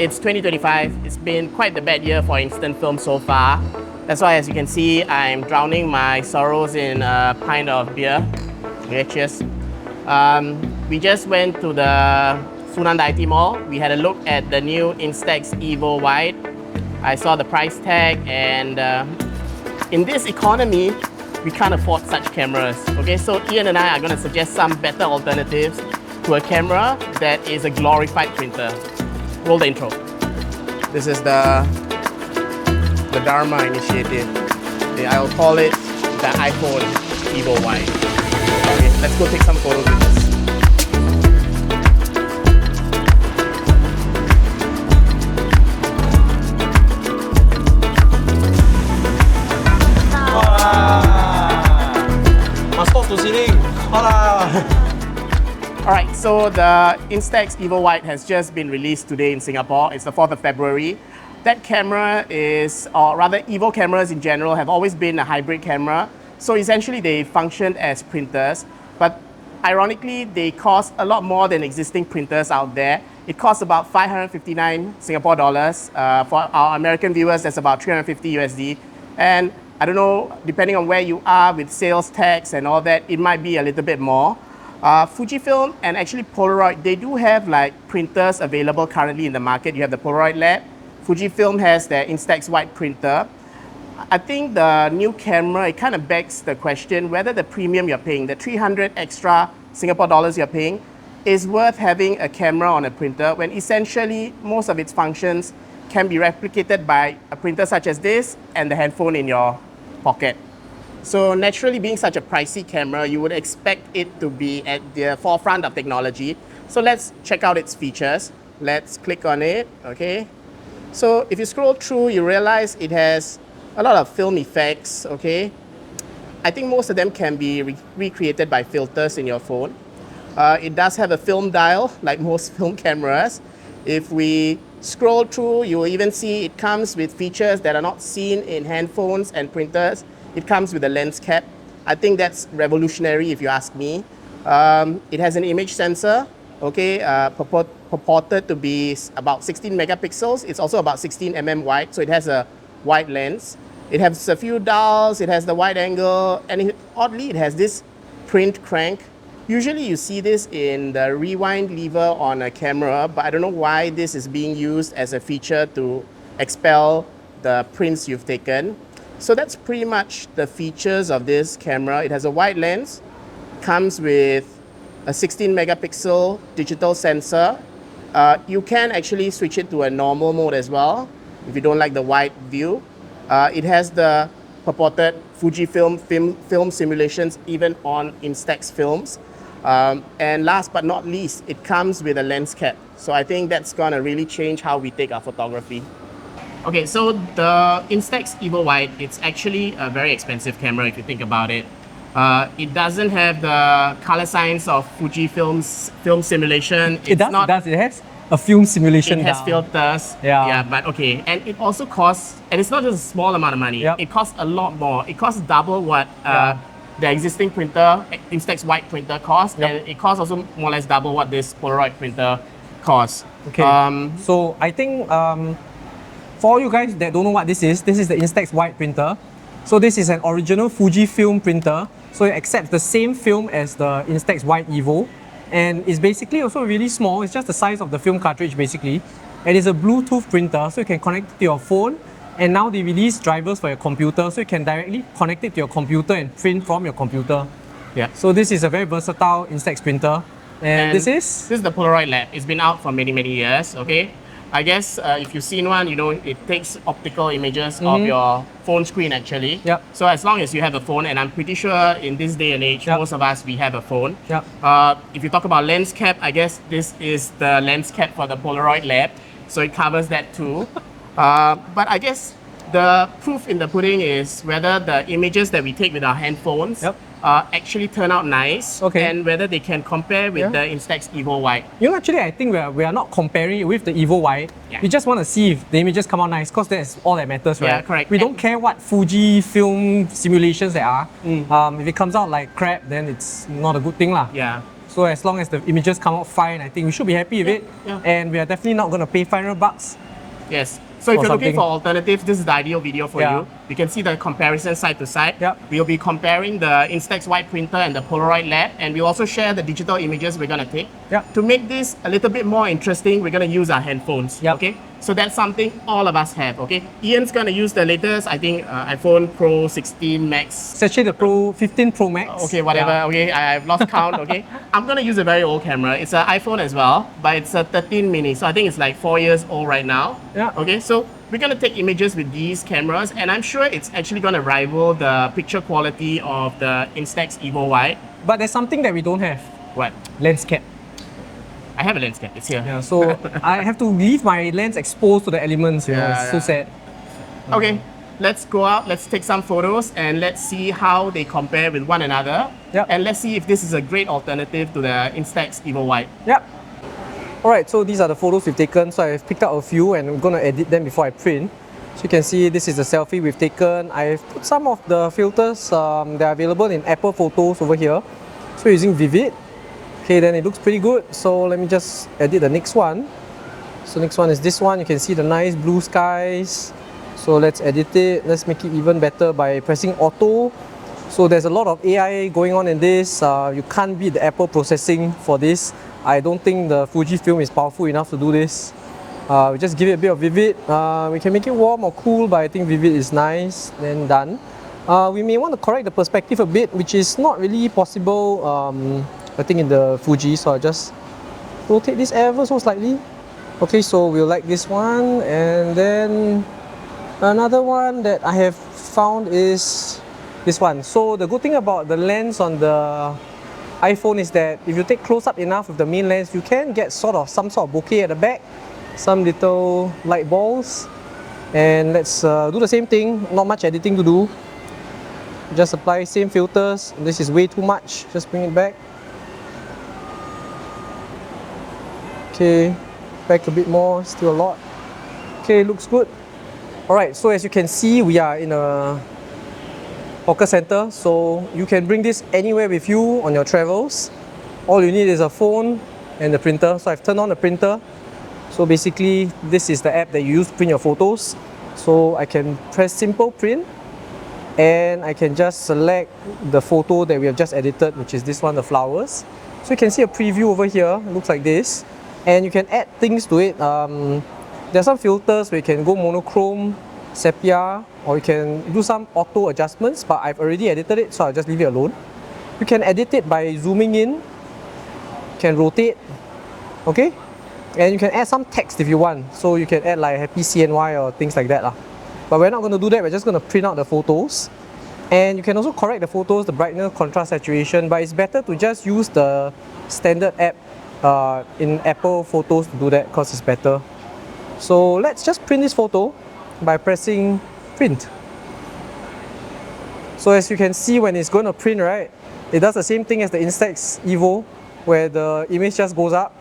it's 2025. It's been quite the bad year for instant film so far. That's why, as you can see, I'm drowning my sorrows in a pint of beer. Okay, cheers. We just went to the Funan IT Mall. We had a look at the new Instax Evo Wide. I saw the price tag, and in this economy, we can't afford such cameras. Okay, so Ian and I are going to suggest some better alternatives to a camera that is a glorified printer. Roll the intro. This is the Dharma initiative. I'll call it the iPhone Evo Wide. Okay, let's go take some photos with this. Alright, so the Instax Evo Wide has just been released today in Singapore. It's the 4th of February. That camera is, or rather Evo cameras in general, have always been a hybrid camera. So essentially they function as printers, but ironically they cost a lot more than existing printers out there. It costs about 559 Singapore dollars. For our American viewers, that's about 350 USD. And I don't know, depending on where you are with sales tax and all that, it might be a little bit more. Fujifilm and actually Polaroid, they do have like printers available currently in the market. You have the Polaroid Lab. Fujifilm has their Instax Wide printer. I think the new camera, it kind of begs the question whether the premium you're paying, the 300 extra Singapore dollars you're paying, is worth having a camera on a printer when essentially most of its functions can be replicated by a printer such as this and the handphone in your pocket. So naturally, being such a pricey camera, you would expect it to be at the forefront of technology. So let's check out its features. Let's click on it, okay? So if you scroll through, you realize it has a lot of film effects, okay? I think most of them can be recreated by filters in your phone. It does have a film dial, like most film cameras. If we scroll through, you will even see it comes with features that are not seen in handphones and printers. It comes with a lens cap. I think that's revolutionary if you ask me. It has an image sensor, okay, purported to be about 16 megapixels. It's also about 16 mm wide, so it has a wide lens. It has a few dials, it has the wide angle, and oddly, it has this print crank. Usually you see this in the rewind lever on a camera, but I don't know why this is being used as a feature to expel the prints you've taken. So that's pretty much the features of this camera. It has a wide lens, comes with a 16 megapixel digital sensor. You can actually switch it to a normal mode as well if you don't like the wide view. It has the purported Fujifilm film simulations even on Instax films. And last but not least, it comes with a lens cap. So I think that's gonna really change how we take our photography. Okay, so the Instax Evo Wide, it's actually a very expensive camera if you think about it. It doesn't have the color science of Fujifilm's film simulation. It has a film simulation. It has filters. Yeah, but okay. And it also costs, and it's not just a small amount of money. Yep. It costs a lot more. It costs double what the existing printer, Instax Wide printer costs. Yep. And it costs also more or less double what this Polaroid printer costs. Okay, so I think for you guys that don't know what this is the Instax Wide printer. So this is an original Fujifilm printer. So it accepts the same film as the Instax Wide Evo. And it's basically also really small. It's just the size of the film cartridge basically. And it's a Bluetooth printer, so you can connect it to your phone. And now they release drivers for your computer, so you can directly connect it to your computer and print from your computer. Yeah. So this is a very versatile Instax printer. And this is the Polaroid Lab. It's been out for many years, okay? I guess if you've seen one, you know, it takes optical images of your phone screen actually. Yep. So as long as you have a phone, and I'm pretty sure in this day and age, most of us, we have a phone. Yep. If you talk about lens cap, I guess this is the lens cap for the Polaroid Lab. So it covers that too. But I guess the proof in the pudding is whether the images that we take with our handphones actually turn out nice, and whether they can compare with the Instax Evo Wide. You know, actually, I think we are not comparing it with the Evo Wide. We just want to see if the images come out nice, because that's all that matters, right? Yeah, correct. We don't care what Fujifilm simulations there are. If it comes out like crap, then it's not a good thing lah. Yeah. So as long as the images come out fine, I think we should be happy with it. Yeah. And we are definitely not going to pay $500. Yes. So if Or you're looking something. for alternatives, this is the ideal video for Yeah. you. You can see the comparison side to side. Yep. We'll be comparing the Instax Wide printer and the Polaroid Lab, and we'll also share the digital images we're gonna take. Yep. To make this a little bit more interesting, we're gonna use our handphones. Yep. Okay. So that's something all of us have. Okay. Ian's gonna use the latest, I think, iPhone Pro 16 Max. It's actually the Pro 15 Pro Max. Okay, whatever. Yeah. Okay, I've lost count. Okay, I'm gonna use a very old camera. It's an iPhone as well, but it's a 13 mini. So I think it's like 4 years old right now. Yeah. Okay, so we're gonna take images with these cameras, and I'm sure it's actually gonna rival the picture quality of the Instax Evo Wide. But there's something that we don't have. What? Lens cap. I have a lens cap. It's here. Yeah, so I have to leave my lens exposed to the elements. You know, Yeah, it's so yeah. sad. Okay, let's go out. Let's take some photos, and let's see how they compare with one another. Yep. And let's see if this is a great alternative to the Instax Evo Wide. Yep. Alright, so these are the photos we've taken. So I've picked out a few and I'm going to edit them before I print. So you can see this is the selfie we've taken. I've put some of the filters that are available in Apple Photos over here. So using Vivid. Okay, then it looks pretty good. So let me just edit the next one. So next one is this one. You can see the nice blue skies. So let's edit it. Let's make it even better by pressing auto. So there's a lot of AI going on in this. You can't beat the Apple processing for this. I don't think the Fujifilm is powerful enough to do this. We just give it a bit of Vivid. We can make it warm or cool, but I think Vivid is nice. Then done. We may want to correct the perspective a bit, which is not really possible, I think, in the Fuji. So I'll just rotate this ever so slightly. Okay, so we'll like this one. And then another one that I have found is this one. So the good thing about the lens on the iPhone is that if you take close up enough with the main lens, you can get some sort of bokeh at the back, some little light balls. And let's do the same thing, not much editing to do. Just apply same filters. This is way too much, just bring it back. Okay, back a bit more, still a lot. Okay, looks good. Alright, so as you can see, we are in a hawker center, so you can bring this anywhere with you on your travels. All you need is a phone and the printer. So I've turned on the printer. So basically, this is the app that you use to print your photos. So I can press simple print, and I can just select the photo that we have just edited, which is this one, the flowers. So you can see a preview over here. It looks like this, and you can add things to it. There are some filters where you can go monochrome, sepia, or you can do some auto adjustments, but I've already edited it, so I'll just leave it alone. You can edit it by zooming in, you can rotate, okay? And you can add some text if you want, so you can add like happy CNY or things like that. But we're not going to do that, we're just going to print out the photos. And you can also correct the photos, the brightness, contrast, saturation, but it's better to just use the standard app in Apple Photos to do that, because it's better. So let's just print this photo by pressing print. So as you can see, when it's going to print, right, it does the same thing as the Instax Evo, where the image just goes up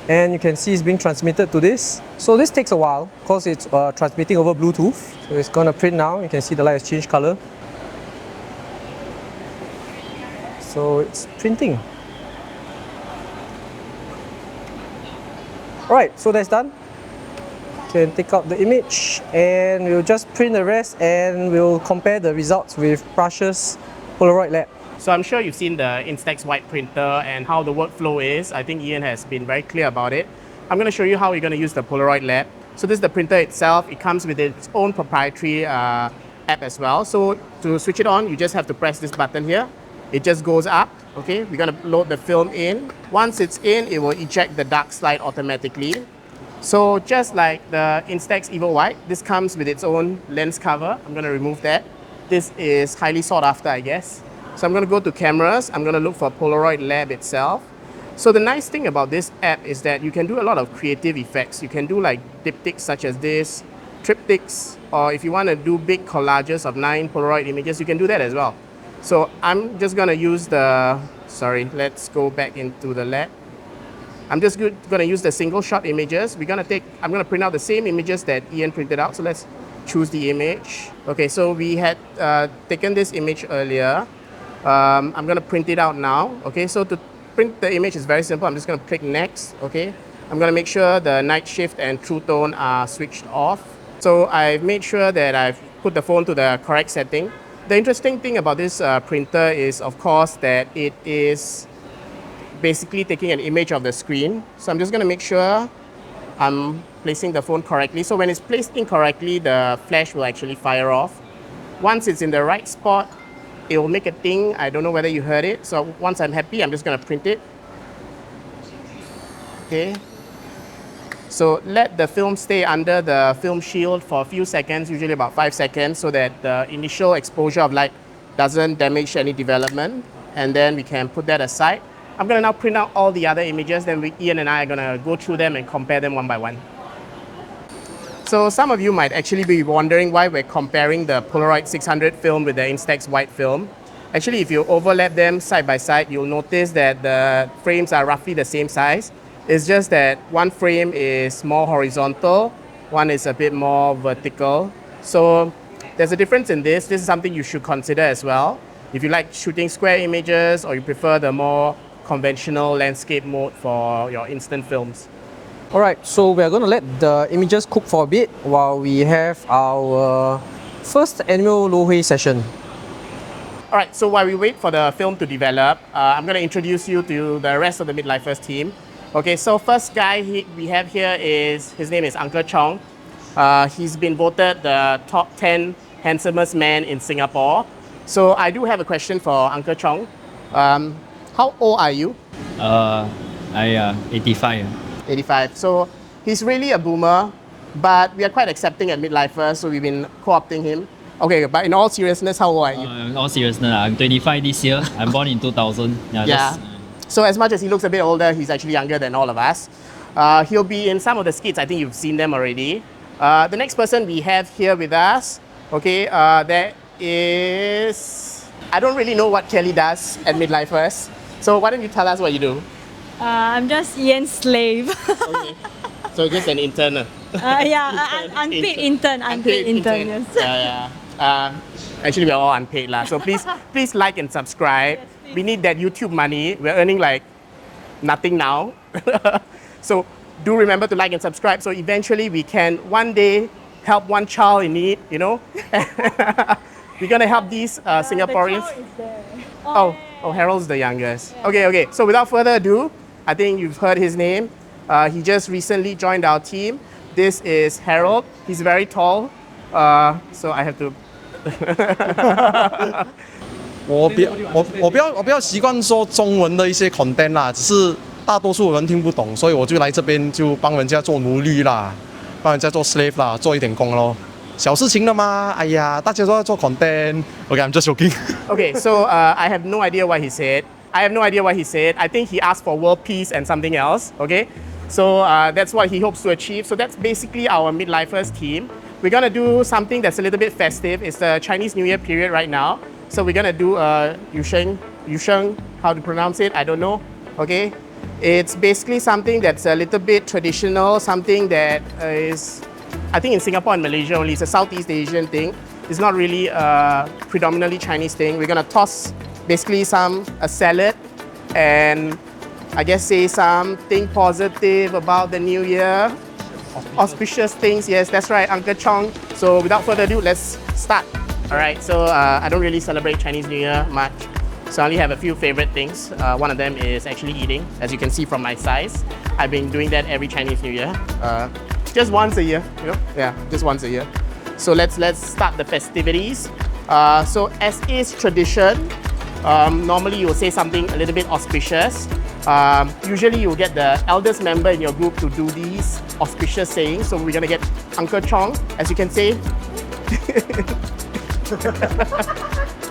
and you can see it's being transmitted to this. So this takes a while because it's transmitting over Bluetooth. So it's going to print now. You can see the light has changed color. So it's printing. Alright, so that's done. Can take out the image and we'll just print the rest and we'll compare the results with Prussia's Polaroid Lab. So I'm sure you've seen the Instax Wide printer and how the workflow is. I think Ian has been very clear about it. I'm going to show you how you're going to use the Polaroid Lab. So this is the printer itself. It comes with its own proprietary app as well. So to switch it on, you just have to press this button here. It just goes up. Okay, we're going to load the film in. Once it's in, it will eject the dark slide automatically. So just like the Instax Evo Wide, this comes with its own lens cover. I'm going to remove that. This is highly sought after, I guess. So I'm going to go to cameras. I'm going to look for Polaroid Lab itself. So the nice thing about this app is that you can do a lot of creative effects. You can do like diptychs such as this, triptychs, or if you want to do big collages of 9 Polaroid images, you can do that as well. So I'm just going to use the, let's go back into the lab. I'm just going to use the single shot images. I'm going to print out the same images that Ian printed out. So let's choose the image. Okay, so we had taken this image earlier. I'm going to print it out now. Okay, so to print the image is very simple. I'm just going to click next, okay? I'm going to make sure the night shift and true tone are switched off. So I've made sure that I've put the phone to the correct setting. The interesting thing about this printer is, of course, that it is basically taking an image of the screen. So I'm just going to make sure I'm placing the phone correctly. So when it's placed incorrectly, the flash will actually fire off. Once it's in the right spot, it will make a ding. I don't know whether you heard it. So once I'm happy, I'm just going to print it. Okay. So let the film stay under the film shield for a few seconds, usually about 5 seconds, so that the initial exposure of light doesn't damage any development. And then we can put that aside. I'm going to now print out all the other images, then Ian and I are going to go through them and compare them one by one. So some of you might actually be wondering why we're comparing the Polaroid 600 film with the Instax Wide film. Actually, if you overlap them side by side, you'll notice that the frames are roughly the same size. It's just that one frame is more horizontal, one is a bit more vertical. So there's a difference in this. This is something you should consider as well. If you like shooting square images or you prefer the more conventional landscape mode for your instant films. Alright, so we're going to let the images cook for a bit while we have our first annual Lohui session. Alright, so while we wait for the film to develop, I'm going to introduce you to the rest of the Midlifers team. Okay, so first guy we have here his name is Uncle Chong. He's been voted the top 10 handsomest man in Singapore. So I do have a question for Uncle Chong. How old are you? I 85. 85. So he's really a boomer, but we are quite accepting at Midlifer, so we've been co-opting him. Okay, but in all seriousness, how old are you? In all seriousness, I'm 25 this year. I'm born in 2000. Yeah. So as much as he looks a bit older, he's actually younger than all of us. He'll be in some of the skits. I think you've seen them already. The next person we have here with us, okay, that is... I don't really know what Kelly does at Midlifers. So why don't you tell us what you do? I'm just Ian's slave. Okay. So just an intern. Unpaid intern. Unpaid intern, yes. Yeah. Actually, we're all unpaid lah. So please like and subscribe. Yes, we need that YouTube money. We're earning like nothing now. So do remember to like and subscribe. So eventually we can one day help one child in need, you know. We're gonna help these Singaporeans. The child is there. Oh, Harold's the youngest. Yeah. Okay. So without further ado, I think you've heard his name. He just recently joined our team. This is Harold. He's very tall. So I have to. 我比较习惯说中文的一些 content 啦，只是大多数人听不懂，所以我就来这边就帮人家做奴隶啦，帮人家做 slave 啦，做一点工咯。小事情的嘛，哎呀，大家都要做 content。Okay, I'm just joking. Okay, so I have no idea what he said. I think he asked for world peace and something else. Okay, so that's what he hopes to achieve. So that's basically our Midlifers team. We're gonna do something that's a little bit festive. It's the Chinese New Year period right now. So we're gonna do Yu-Sheng, how to pronounce it, I don't know. Okay, it's basically something that's a little bit traditional, something that is, I think in Singapore and Malaysia only, it's a Southeast Asian thing. It's not really a predominantly Chinese thing. We're gonna toss basically a salad and I guess say something positive about the new year. Auspicious things, yes, that's right, Uncle Chong. So without further ado, let's start. All right, so I don't really celebrate Chinese New Year much. So I only have a few favorite things. One of them is actually eating, as you can see from my size. I've been doing that every Chinese New Year. Just once a year, you know? Yeah, just once a year. So let's start the festivities. So as is tradition, normally you will say something a little bit auspicious. Usually you'll get the eldest member in your group to do these auspicious sayings. So we're gonna get Uncle Chong, as you can say.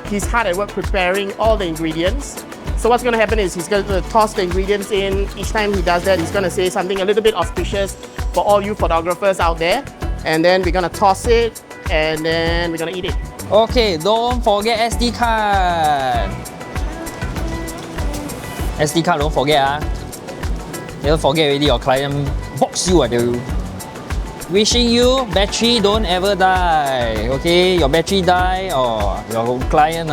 He's hard at work preparing all the ingredients. So what's gonna happen is he's gonna toss the ingredients in. Each time he does that, he's gonna say something a little bit auspicious for all you photographers out there. And then we're gonna toss it, and then we're gonna eat it. Okay, don't forget SD card. SD card, don't forget. You don't forget already, your client box you, I tell you. Wishing you battery don't ever die. Okay, your battery die or your client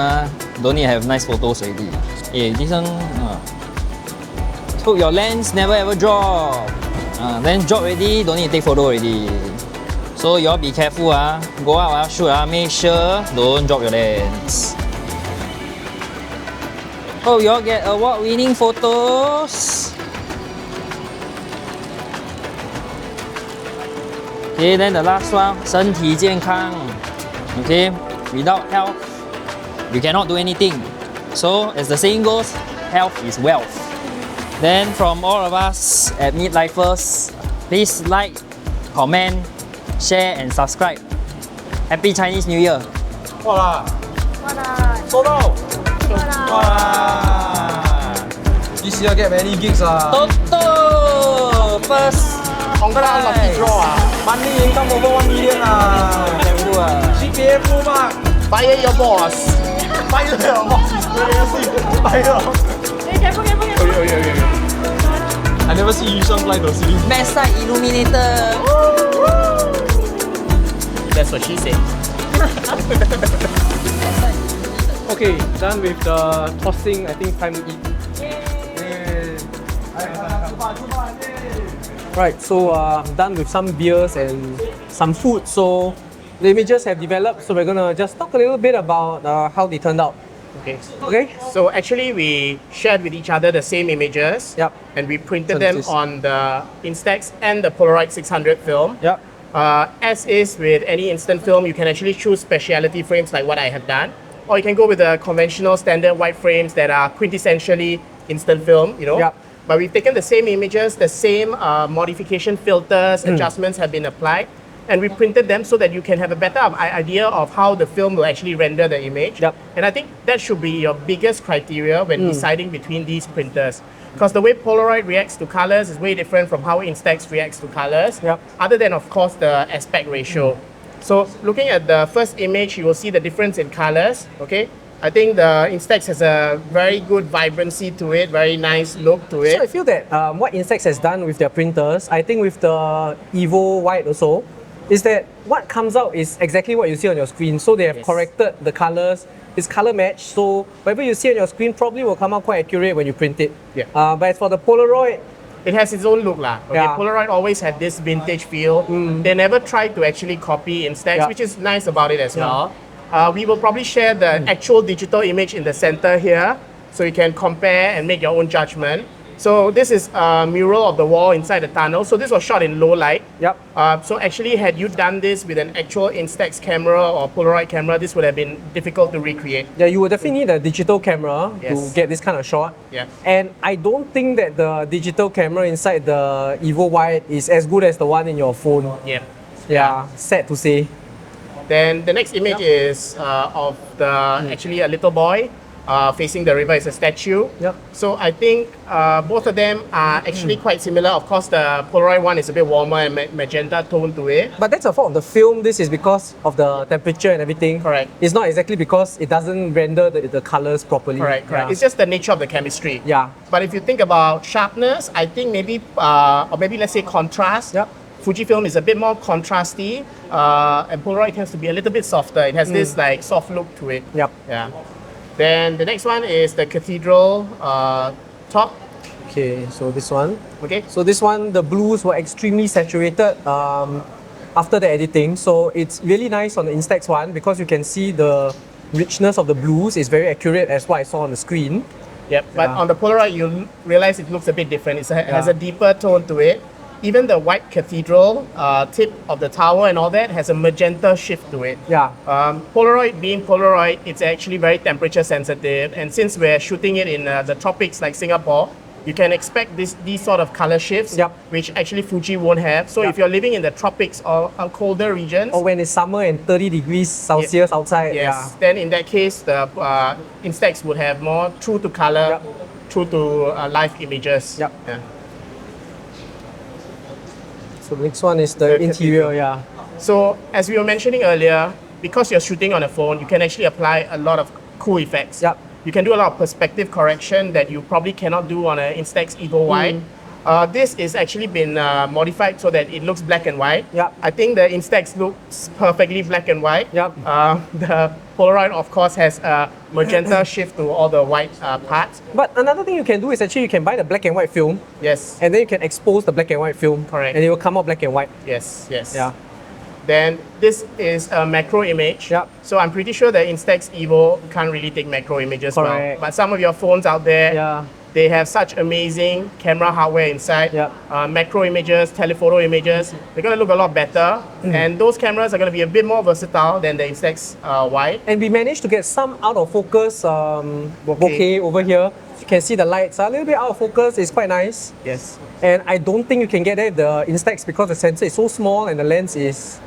don't need to have nice photos already. Hey, this one Hope your lens never ever drop. Then drop already, don't need to take photo already. So you all be careful go out shoot make sure don't drop your lens. Hope you all get award-winning photos. Okay, then the last one, 身体健康. Okay, without health, you cannot do anything. So, as the saying goes, health is wealth. Then, from all of us at Midlifers, please like, comment, share, and subscribe. Happy Chinese New Year! 哇啦，收到，哇！This year get many gigs Toto! First Congrats, lucky draw Money income over 1 million Careful CPF full mark. Fire your boss. Fire your boss is crazy. Fire. Careful. Okay. I never see Yu-Sheng fly the ceiling. Backside illuminator! That's what she said. Okay, done with the tossing. I think time to eat. Right, so I'm done with some beers and some food. So the images have developed. So we're gonna just talk a little bit about how they turned out. Okay. So actually we shared with each other the same images. Yep. And we printed them Synopsis. on the Instax and the Polaroid 600 film. Yep. As is with any instant film, you can actually choose specialty frames like what I have done. Or you can go with the conventional standard white frames that are quintessentially instant film, Yep. But we've taken the same images, the same modification filters, adjustments have been applied, and we printed them so that you can have a better idea of how the film will actually render the image. Yep. And I think that should be your biggest criteria when deciding between these printers. Because the way Polaroid reacts to colors is way different from how Instax reacts to colors, Yep. other than, of course, the aspect ratio. So looking at the first image, you will see the difference in colors, okay? I think the Instax has a very good vibrancy to it, very nice look to So I it. feel that what Instax has done with their printers, I think with the Evo Wide also, is that what comes out is exactly what you see on your screen. So they have Yes. corrected the colors, it's color matched. So whatever you see on your screen probably will come out quite accurate when you print it. Yeah. But as for the Polaroid, It has its own look lah. Okay, Yeah. Polaroid always had this vintage feel. They never tried to actually copy Instax, Yeah. which is nice about it as Yeah. well. We will probably share the actual digital image in the center here, so you can compare and make your own judgment. So this is a mural of the wall inside the tunnel. So this was shot in low light. yep. So actually, had you done this with an actual Instax camera or Polaroid camera, this would have been difficult to recreate. Yeah, you would definitely need a digital camera Yes. to get this kind of shot. Yeah. And I don't think that the digital camera inside the Evo Wide is as good as the one in your phone. Yeah. Yeah, sad to say. Then the next image is of actually a little boy facing the river. It's a statue. Yep. So I think both of them are actually quite similar. Of course, the Polaroid one is a bit warmer and magenta tone to it. But that's a fault of the film. This is because of the temperature and everything. Correct. It's not exactly because it doesn't render the colors properly. Correct. Yeah. It's just the nature of the chemistry. Yeah. But if you think about sharpness, I think maybe, or maybe let's say contrast. Yep. Fujifilm is a bit more contrasty, and Polaroid tends to be a little bit softer. It has this like soft look to it. Yep. Yeah. Then the next one is the cathedral top. Okay, so this one. Okay. So this one, the blues were extremely saturated after the editing. So it's really nice on the Instax one because you can see the richness of the blues is very accurate as what I saw on the screen. Yep. But Yeah. on the Polaroid, you realize it looks a bit different. It has a deeper tone to it. Even the white cathedral tip of the tower and all that has a magenta shift to it. Yeah. Polaroid being Polaroid, it's actually very temperature sensitive. And since we're shooting it in the tropics like Singapore, you can expect these sort of color shifts, Yep. which actually Fuji won't have. So Yep. if you're living in the tropics or colder regions, Or when it's summer and 30 degrees Celsius outside. yes, then in that case, the Instax would have more true to color, Yep. true to live images. Yep. Yeah. So the next one is the The interior, yeah. So as we were mentioning earlier, because you're shooting on a phone, you can actually apply a lot of cool effects. Yep. You can do a lot of perspective correction that you probably cannot do on an Instax Evo Wide. This is actually been modified so that it looks black and white. Yep. I think the Instax looks perfectly black and white. Yep. The Polaroid, of course, has a magenta shift to all the white parts. But another thing you can do is actually you can buy the black and white film, Yes, and then you can expose the black and white film. Correct. And it will come out black and white. yes, yes. Yeah. Then this is a macro image. Yep. So I'm pretty sure the Instax Evo can't really take macro images well. Correct. But some of your phones out there, Yeah. they have such amazing camera hardware inside. Yep. Macro images, telephoto images. They're going to look a lot better. And those cameras are going to be a bit more versatile than the Instax Wide. And we managed to get some out of focus bokeh over here. You can see the lights are a little bit out of focus. It's quite nice. Yes. And I don't think you can get that with the Instax because the sensor is so small and the lens is,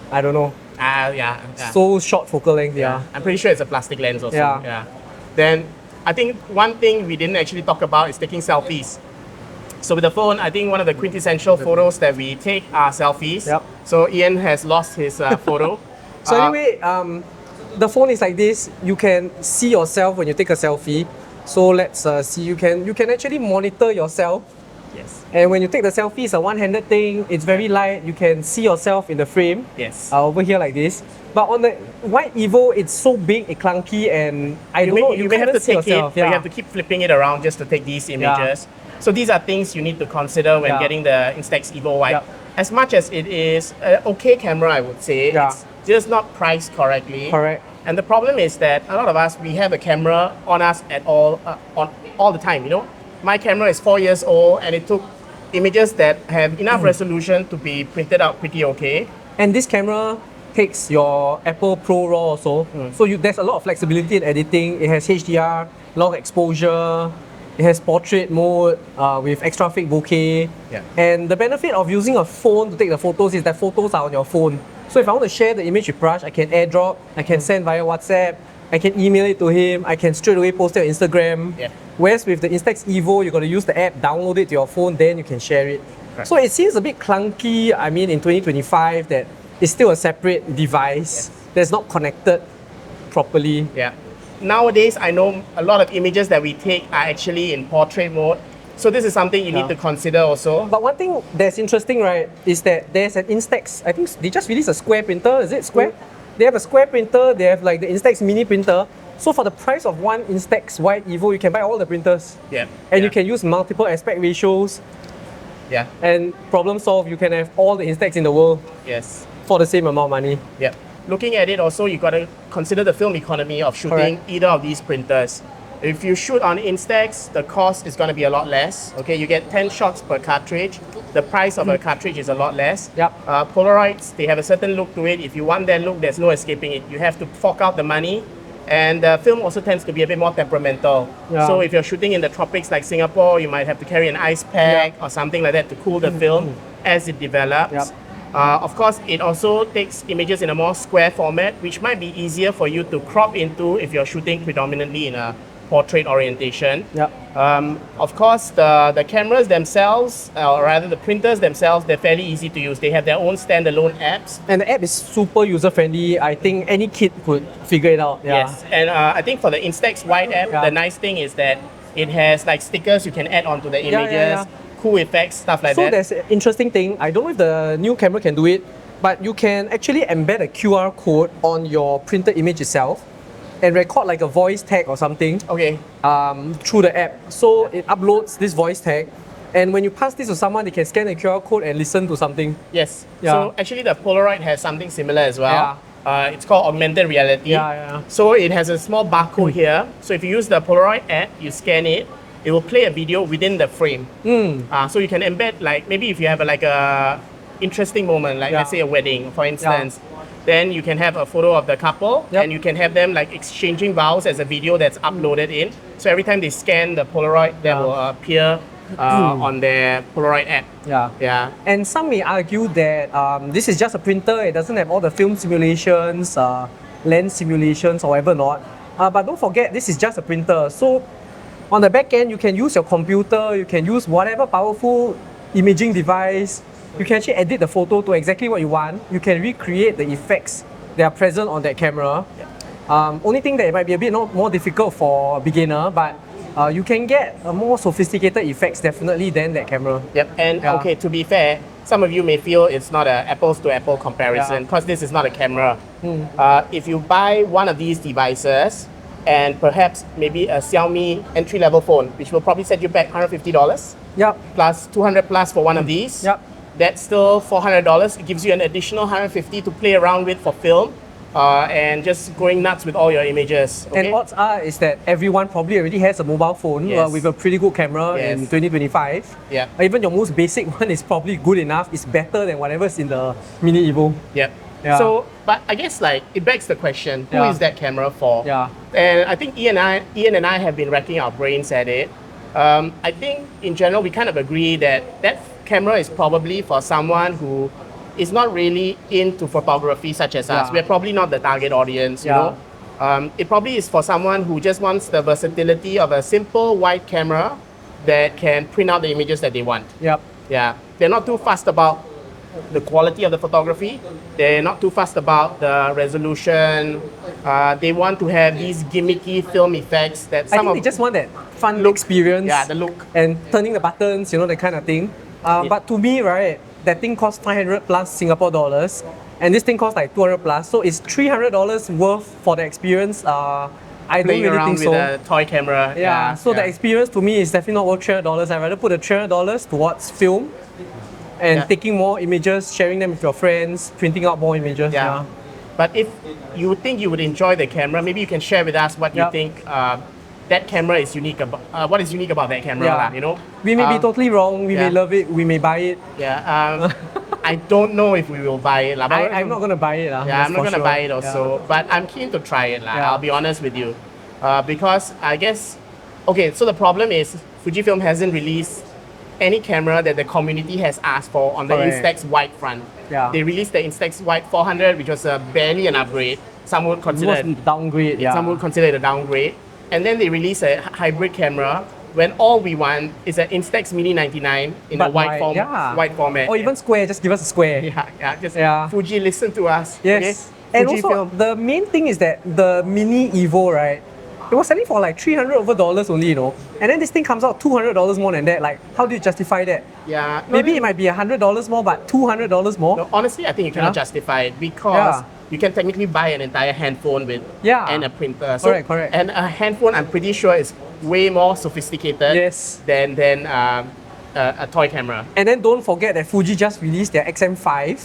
I don't know, Yeah. so short focal length. Yeah. I'm pretty sure it's a plastic lens also. Yeah. Then I think one thing we didn't actually talk about is taking selfies. So with the phone, I think one of the quintessential photos that we take are selfies. Yep. So Ian has lost his photo. So anyway, the phone is like this. You can see yourself when you take a selfie. So let's see. You can actually monitor yourself. Yes. And when you take the selfie, it's a one-handed thing. It's very light. You can see yourself in the frame. Yes. Over here like this. But on the Wide Evo, it's so big, it's clunky, and I don't know. You may have to see take it, yourself. but you have to keep flipping it around just to take these images. So these are things you need to consider when Yeah. getting the Instax Evo Wide. Yeah. As much as it is an okay camera, I would say, Yeah. it's just not priced correctly. Correct. And the problem is that a lot of us, we have a camera on us at all the time. You know, my camera is 4 years old, and it took images that have enough resolution to be printed out pretty okay. And this camera takes your Apple Pro RAW also. So there's a lot of flexibility in editing. It has HDR, long exposure. It has portrait mode with extra thick bokeh. Yeah. And the benefit of using a phone to take the photos is that photos are on your phone. So if I want to share the image with Raj, I can airdrop, I can send via WhatsApp, I can email it to him, I can straight away post it on Instagram. Yeah. Whereas with the Instax Evo, you're going to use the app, download it to your phone, then you can share it. Right. So it seems a bit clunky, I mean, in 2025, that it's still a separate device that's not connected properly. Yeah. Nowadays, I know a lot of images that we take are actually in portrait mode. So this is something you need to consider also. But one thing that's interesting, right, is that there's an Instax, I think they just released a square printer, is it square? They have a square printer, they have like the Instax mini printer. So for the price of one Instax Wide Evo, you can buy all the printers. Yeah. And you can use multiple aspect ratios Yeah. and problem solve. You can have all the Instax in the world Yes. for the same amount of money. Yeah. Looking at it also, you got to consider the film economy of shooting either of these printers. If you shoot on Instax, the cost is going to be a lot less. Okay, you get 10 shots per cartridge. The price of a cartridge is a lot less. Yep. Polaroids, they have a certain look to it. If you want that look, there's no escaping it. You have to fork out the money. And the film also tends to be a bit more temperamental. Yeah. So if you're shooting in the tropics like Singapore, you might have to carry an ice pack or something like that to cool the film as it develops. Yep. Of course, it also takes images in a more square format, which might be easier for you to crop into if you're shooting predominantly in a portrait orientation. Yep. Of course, the cameras themselves, or rather the printers themselves, they're fairly easy to use. They have their own standalone apps. And the app is super user friendly. I think any kid could figure it out. Yeah. Yes, and I think for the Instax Wide app, the nice thing is that it has like stickers you can add onto the images, cool effects, stuff like So that. there's an interesting thing. I don't know if the new camera can do it, but you can actually embed a QR code on your printed image itself and record like a voice tag or something Okay. through the app. So it uploads this voice tag, and when you pass this to someone, they can scan the QR code and listen to something. Yes. Yeah. So actually, the Polaroid has something similar as well. It's called augmented reality. Yeah. So it has a small barcode here. So if you use the Polaroid app, you scan it, it will play a video within the frame. So you can embed, like maybe if you have like a interesting moment, like let's say a wedding, for instance. Then you can have a photo of the couple and you can have them like exchanging vows as a video that's uploaded in. So every time they scan the Polaroid, that will appear on their Polaroid app. Yeah. And some may argue that this is just a printer, it doesn't have all the film simulations, lens simulations, or whatever not. But don't forget, this is just a printer. So on the back end, you can use your computer, you can use whatever powerful imaging device. You can actually edit the photo to exactly what you want. You can recreate the effects that are present on that camera. Only thing that it might be a bit more difficult for a beginner, but you can get a more sophisticated effects definitely than that camera. Yep. And okay, to be fair, some of you may feel it's not an apples to apple comparison because this is not a camera. If you buy one of these devices and perhaps maybe a Xiaomi entry-level phone, which will probably set you back $150 Yep. plus 200 plus for one of these. Yep. That's still $400. It gives you an additional 150 to play around with for film and just going nuts with all your images. Okay? And odds are is that everyone probably already has a mobile phone Yes. with a pretty good camera in Yes. 2025. Yeah. Even your most basic one is probably good enough. It's better than whatever's in the Mini Evo. Yep. Yeah. So, but I guess like it begs the question: who Yeah. is that camera for? Yeah. And I think Ian and I have been racking our brains at it. I think in general we kind of agree that that camera is probably for someone who is not really into photography, such as us. Yeah. We're probably not the target audience. You Yeah. know, it probably is for someone who just wants the versatility of a simple wide camera that can print out the images that they want. Yep. Yeah, they're not too fussed about the quality of the photography. They're not too fussed about the resolution. They want to have these gimmicky film effects that I some think of they just want that fun Look. experience. Yeah, the look. And turning the buttons, you know, that kind of thing. But to me, right, that thing costs 500 plus Singapore dollars, and this thing costs like 200 plus. So it's $300 worth for the experience. I don't playing really around think with so. a toy camera. Yeah, so the experience to me is definitely not worth $300. I'd rather put the $300 towards film and Yeah. taking more images, sharing them with your friends, printing out more images. Yeah. But if you think you would enjoy the camera, maybe you can share with us what you Yeah. think that camera is unique about. What is unique about that camera, Yeah. lah, you know? We may be totally wrong, we may yeah. love it, we may buy it. Yeah. I don't know if we will buy it, lah. but I'm not going to buy it. Yeah, that's I'm not for gonna sure. buy it also, but I'm keen to try it, lah. Yeah. I'll be honest with you, because I guess, okay. So the problem is Fujifilm hasn't released any camera that the community has asked for on the Correct. Instax Wide front. Yeah. They released the Instax Wide 400, which was barely an upgrade. Some would It consider was downgrade, yeah. some would consider it a downgrade. And then they released a hybrid camera when all we want is an Instax Mini 99 in a But wide wide format. Or even square, just give us a square. just Yeah. Fuji, listen to us. Yes. Okay? And Fujifilm. also, the main thing is that the Mini Evo, right, it was selling for like $300 over only, you know. And then this thing comes out $200 more than that. Like, how do you justify that? Yeah. Maybe it might be $100 more, but $200 more. No, honestly, I think you cannot Yeah. justify it because Yeah. you can technically buy an entire handphone with Yeah. and a printer. Correct. And a handphone, I'm pretty sure, is way more sophisticated Yes. than a toy camera. And then don't forget that Fuji just released their XM5,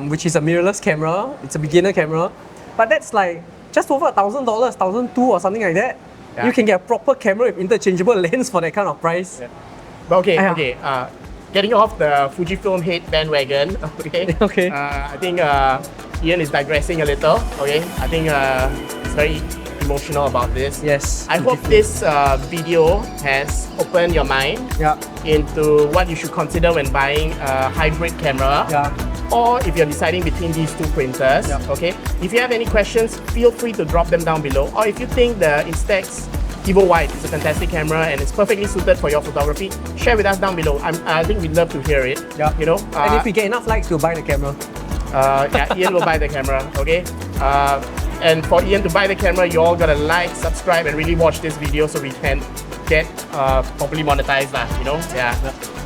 which is a mirrorless camera. It's a beginner camera. But that's like just over $1,000, $1,200 or something like that. Yeah. You can get a proper camera with interchangeable lens for that kind of price. But okay, Yeah. okay. Getting off the Fujifilm hate bandwagon, okay? Okay. I think Ian is digressing a little, okay? I think it's very emotional about this. Yes. I hope this video has opened your mind Yeah. into what you should consider when buying a hybrid camera. Yeah. Or if you're deciding between these two printers, Yeah. okay? If you have any questions, feel free to drop them down below. Or if you think the Instax Evo Wide is a fantastic camera and it's perfectly suited for your photography, share with us down below. I think we'd love to hear it. Yeah. You know? And if we get enough likes, we'll buy the camera. Yeah, Ian will buy the camera, okay? And for Ian to buy the camera, you all gotta like, subscribe, and really watch this video so we can get properly monetized, lah, you know? Yeah.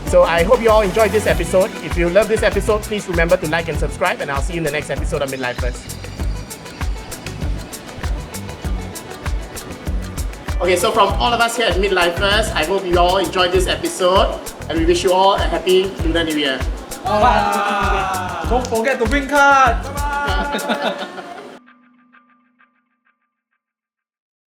So I hope you all enjoyed this episode. If you love this episode, please remember to like and subscribe, and I'll see you in the next episode of Midlifers. Okay, so from all of us here at Midlifers, I hope you all enjoyed this episode, and we wish you all a happy Lunar New Year. Don't forget to bring card!